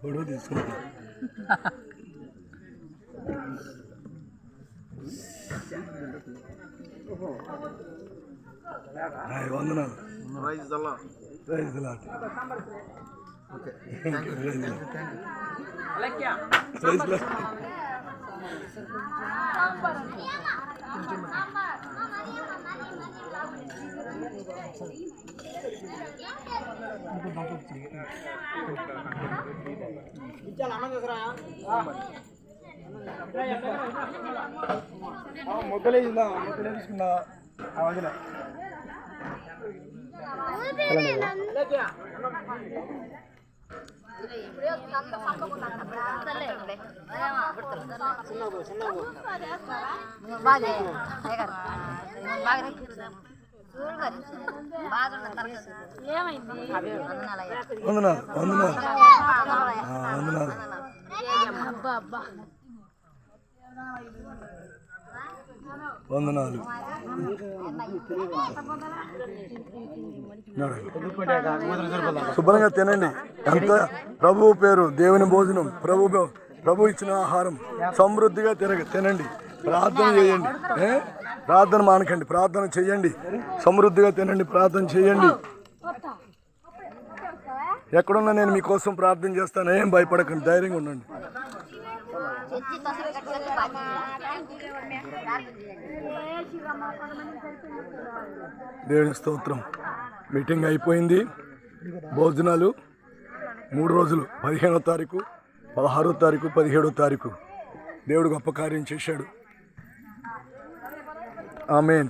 Photo తీసుకుంటా. వందనాలు. మొక్కలేసిందా మొక్కలే తీసుకున్నా వదిన వందనాలు వందనాలు వందనాలు. వందనాలు. శుభ్రంగా తినండి. ఎంత ప్రభువు పేరు, దేవుని భోజనం, ప్రభు ఇచ్చిన ఆహారం సమృద్ధిగా తినండి. ప్రార్థన చేయండి. ప్రార్థన మానకండి, ప్రార్థన చేయండి. సమృద్ధిగా తినండి, ప్రార్థన చేయండి. ఎక్కడున్నా నేను మీకోసం ప్రార్థన చేస్తాను. ఏం భయపడకండి, ధైర్యంగా ఉండండి. దేవుని స్తోత్రం. మీటింగ్ అయిపోయింది. భోజనాలు 3 రోజులు, 15వ తారీఖు, 16వ తారీఖు, 17వ తారీఖు దేవుడు గొప్ప కార్యం చేశాడు. ఆమేన్.